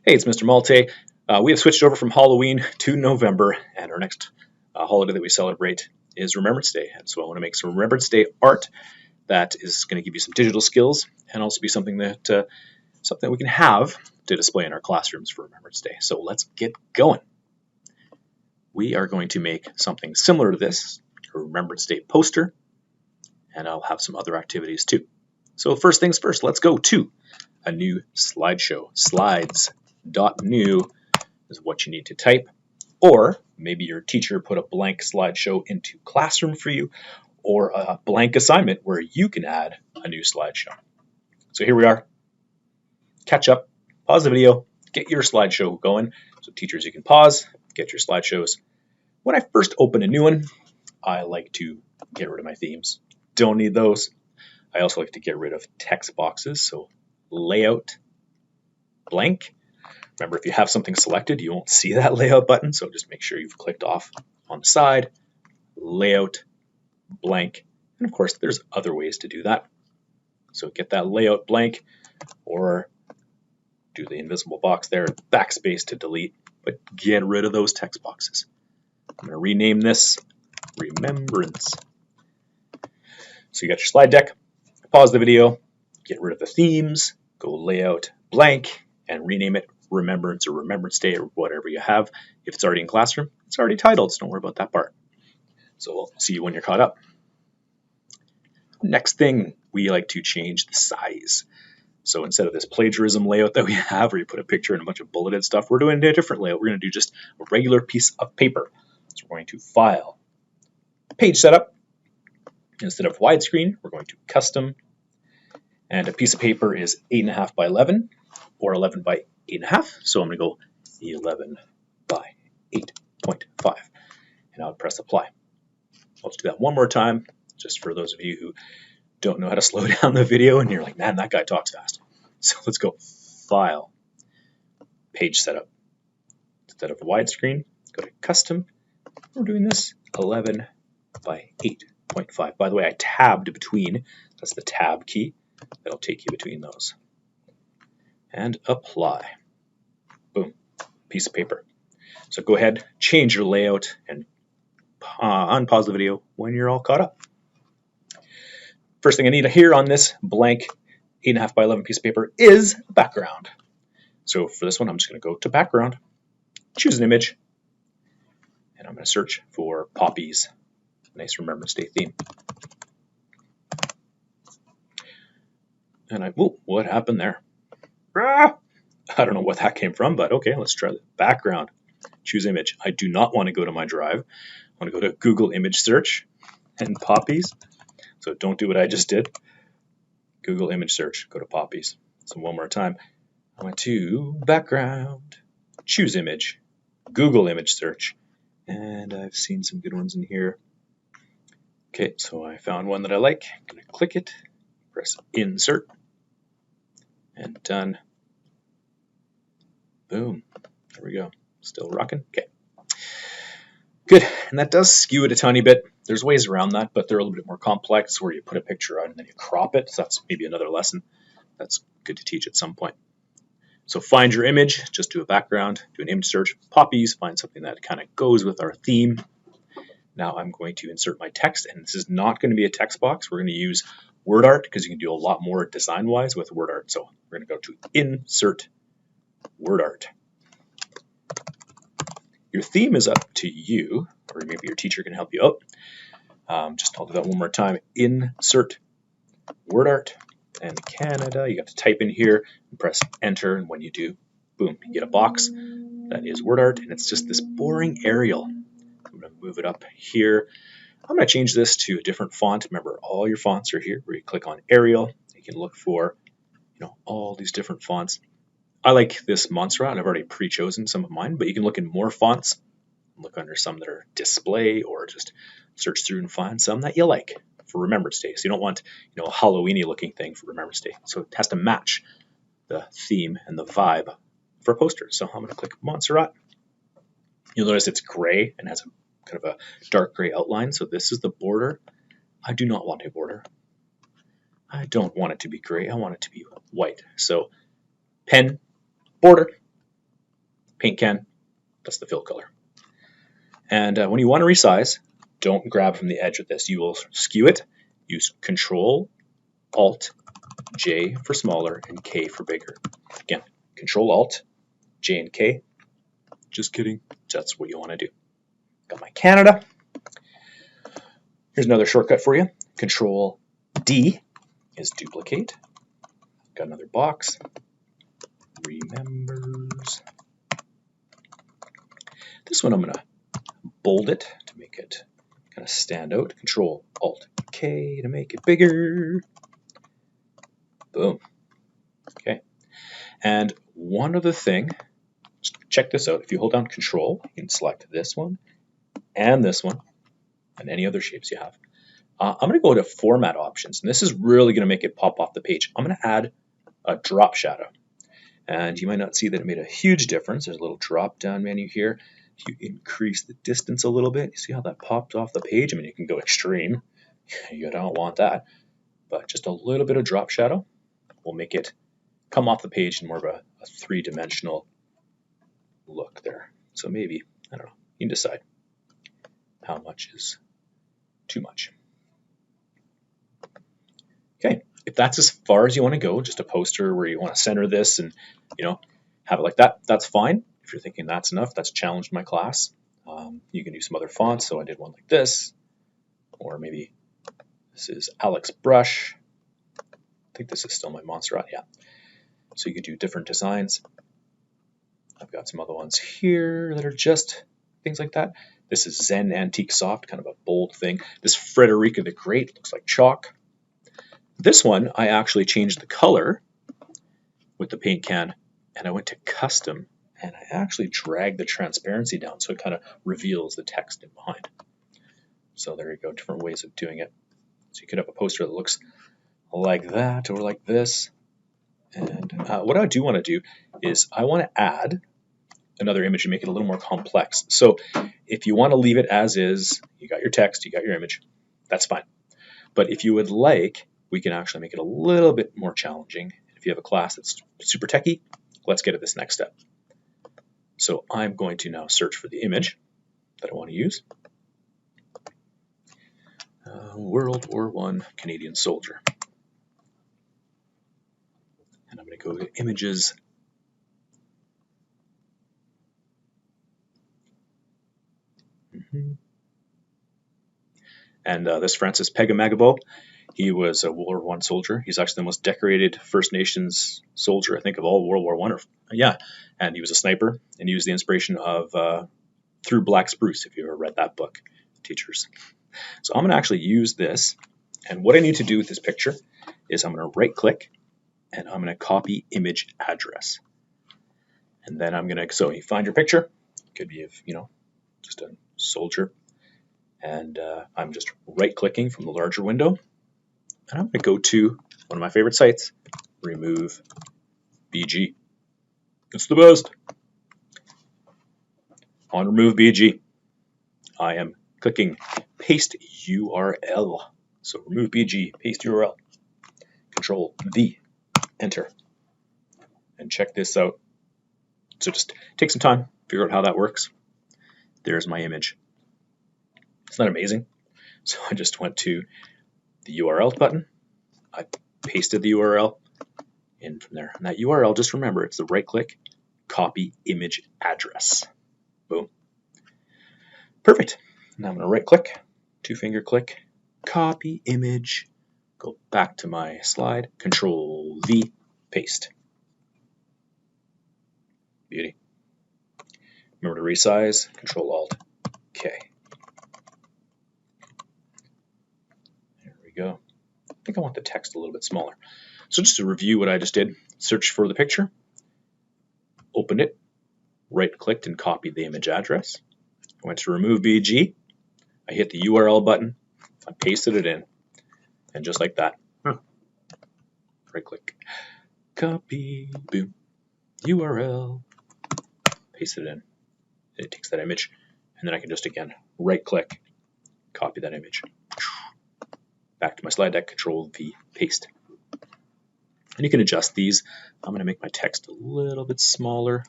Hey, it's Mr. Malte. We have switched over from Halloween to November, and our next holiday that we celebrate is Remembrance Day. And so I want to make some Remembrance Day art that is going to give you some digital skills and also be something that we can have to display in our classrooms for Remembrance Day. So let's get going. We are going to make something similar to this, a Remembrance Day poster, and I'll have some other activities too. So first things first, let's go to a new slideshow. Slides.new is what you need to type, or maybe your teacher put a blank slideshow into Classroom for you, or a blank assignment where you can add a new slideshow. So here we are. Catch up, pause the video, get your slideshow going. So teachers, you can pause, get your slideshows. When I first open a new one, I like to get rid of my themes. Don't need those. I also like to get rid of text boxes, so layout, blank. Remember, if you have something selected, you won't see that layout button, so just make sure you've clicked off on the side, layout, blank, and of course there's other ways to do that. So get that layout blank, or do the invisible box there, backspace to delete, but get rid of those text boxes. I'm going to rename this Remembrance. So you got your slide deck, pause the video, get rid of the themes, go layout blank, and rename it Remembrance or Remembrance Day or whatever you have. If it's already in Classroom, it's already titled, so don't worry about that part. So we'll see you when you're caught up. Next thing, we like to change the size. So instead of this plagiarism layout that we have where you put a picture and a bunch of bulleted stuff, we're doing a different layout. We're going to do just a regular piece of paper. So we're going to File, Page Setup. Instead of widescreen, we're going to Custom. And a piece of paper is 8.5 by 11 or 11 by 8.5. So I'm going to go 11 by 8.5. And I'll press Apply. Let's do that one more time, just for those of you who don't know how to slow down the video and you're like, man, that guy talks fast. So let's go File, Page Setup. Instead of widescreen, go to Custom. We're doing this 11 by 8.5. By the way, I tabbed between. That's the Tab key. That'll take you between those. And Apply. Boom. Piece of paper. So go ahead, change your layout, and unpause the video when you're all caught up. First thing I need here on this blank 8.5 by 11 piece of paper is a background. So for this one, I'm just going to go to Background, choose an image, and I'm going to search for poppies. Nice Remembrance Day theme. And what happened there? I don't know what that came from, but okay, let's try the background. Choose image. I do not want to go to my drive. I want to go to Google image search and poppies. So don't do what I just did. Google image search, go to poppies. So one more time. I went to background, choose image, Google image search, and I've seen some good ones in here. Okay, so I found one that I like. I'm going to click it, press insert, and done. Boom. There we go. Still rocking. Okay. Good. And that does skew it a tiny bit. There's ways around that, but they're a little bit more complex where you put a picture on and then you crop it. So that's maybe another lesson. That's good to teach at some point. So find your image, just do a background, do an image search, poppies, find something that kind of goes with our theme. Now I'm going to insert my text, and this is not going to be a text box. We're going to use word art because you can do a lot more design-wise with word art. So we're going to go to Insert Word Art. Your theme is up to you, or maybe your teacher can help you out. I'll do that one more time. Insert Word Art and Canada. You got to type in here and press Enter, and when you do, boom, you get a box that is Word Art, and it's just this boring Arial. I'm going to move it up here. I'm going to change this to a different font. Remember, all your fonts are here. Where you click on Arial, you can look for, all these different fonts. I like this Montserrat. I've already pre-chosen some of mine, but you can look in more fonts. Look under some that are display, or just search through and find some that you like for Remembrance Day. So you don't want, a Halloween-y looking thing for Remembrance Day. So it has to match the theme and the vibe for a poster. So I'm going to click Montserrat. You'll notice it's gray and has a kind of a dark gray outline. So this is the border. I do not want a border. I don't want it to be gray. I want it to be white. So pen, border, paint can, that's the fill color. And when you want to resize, don't grab from the edge with this. You will skew it. Use Control, Alt, J for smaller, and K for bigger. Again, Control, Alt, J, and K. Just kidding. That's what you want to do. Got my Canada. Here's another shortcut for you. Control D is duplicate. Got another box. Remembers. This one I'm going to bold it to make it kind of stand out. Control Alt K to make it bigger. Boom. Okay. And one other thing, check this out. If you hold down Control, you can select this one and any other shapes you have. I'm going to go to Format Options, and this is really going to make it pop off the page. I'm going to add a drop shadow. And you might not see that it made a huge difference. There's a little drop-down menu here. If you increase the distance a little bit, you see how that popped off the page? I mean, you can go extreme. You don't want that. But just a little bit of drop shadow will make it come off the page in more of a three-dimensional look there. So maybe, I don't know, you can decide how much is too much. Okay, if that's as far as you want to go, just a poster where you want to center this and, have it like that, that's fine. If you're thinking that's enough, that's challenged my class. You can do some other fonts. So I did one like this, or maybe this is Alex Brush. I think this is still my Montserrat, yeah. So you could do different designs. I've got some other ones here that are just things like that. This is Zen Antique Soft, kind of a bold thing. This Frederica the Great looks like chalk. This one, I actually changed the color with the paint can, and I went to custom, and I actually dragged the transparency down so it kind of reveals the text in behind. So there you go, different ways of doing it. So you could have a poster that looks like that or like this. And what I do want to do is I want to add another image and make it a little more complex. So if you want to leave it as is, you got your text, you got your image, that's fine. But if you would like, we can actually make it a little bit more challenging. If you have a class that's super techy, let's get to this next step. So I'm going to now search for the image that I want to use. World War I Canadian soldier. And I'm going to go to images. And this Francis Pegamagabo, he was a World War I soldier. He's actually the most decorated First Nations soldier, I think, of all World War I. Yeah, and he was a sniper, and he was the inspiration of Through Black Spruce, if you ever read that book, teachers. So I'm going to actually use this, and what I need to do with this picture is I'm going to right-click, and I'm going to copy image address. And then I'm going to, so you find your picture, it could be of, just a soldier. And I'm just right-clicking from the larger window. And I'm going to go to one of my favorite sites, Remove BG. It's the best. On Remove BG, I am clicking Paste URL. So Remove BG, Paste URL. Control V, Enter. And check this out. So just take some time, figure out how that works. There's my image. Isn't that amazing? So I just went to the URL button. I pasted the URL in from there. And that URL, just remember, it's the right click, copy image address. Boom. Perfect. Now I'm going to right click, two-finger click, copy image, go back to my slide, Control V, paste. Beauty. Remember to resize, Control Alt K. There we go. I think I want the text a little bit smaller. So just to review what I just did, search for the picture, opened it, right-clicked and copied the image address. I went to Remove BG, I hit the URL button, I pasted it in, and just like that, right-click, copy, boom, URL, paste it in. It takes that image, and then I can just, again, right-click, copy that image. Back to my slide deck, Control V, paste. And you can adjust these. I'm going to make my text a little bit smaller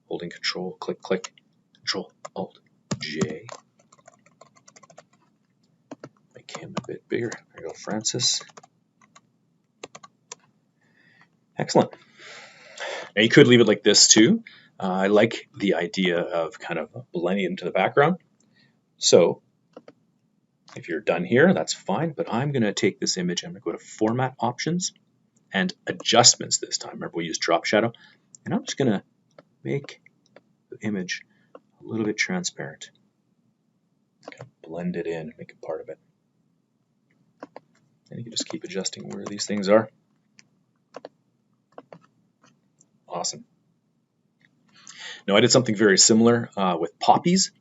holding Control, click, click, Control, Alt, J. Make him a bit bigger. There you go, Francis. Excellent. Now you could leave it like this too. I like the idea of kind of blending it into the background. So if you're done here, that's fine, but I'm going to take this image, I'm going to go to Format Options and Adjustments this time. Remember, we used Drop Shadow, and I'm just going to make the image a little bit transparent. Kind of blend it in, make it part of it. And you can just keep adjusting where these things are. Awesome. Now I did something very similar with poppies.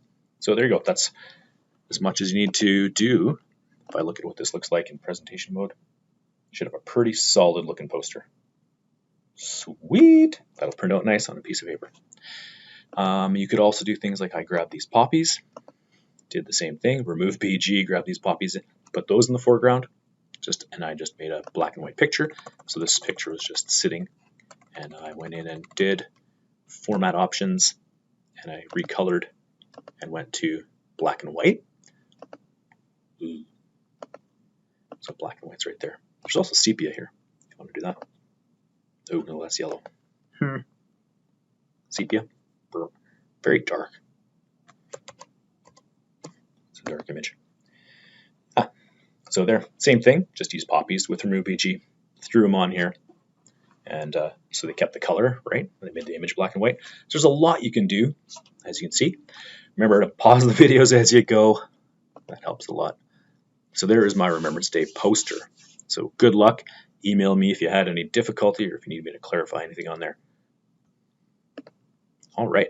So there you go. That's as much as you need to do. If I look at what this looks like in presentation mode, should have a pretty solid looking poster. Sweet. That'll print out nice on a piece of paper. You could also do things like I grabbed these poppies, did the same thing, remove BG, grab these poppies, put those in the foreground, and I just made a black and white picture. So this picture was just sitting, and I went in and did Format Options, and I recolored and went to black and white. Ooh. So black and white's right there. There's also sepia here, if you want to do that. Oh, no, that's yellow. Sepia. Very dark. It's a dark image. So there, same thing, just use poppies with remove BG, threw them on here, and so they kept the color, right? They made the image black and white. So there's a lot you can do, as you can see. Remember to pause the videos as you go. That helps a lot. So there is my Remembrance Day poster. So good luck. Email me if you had any difficulty or if you need me to clarify anything on there. All right.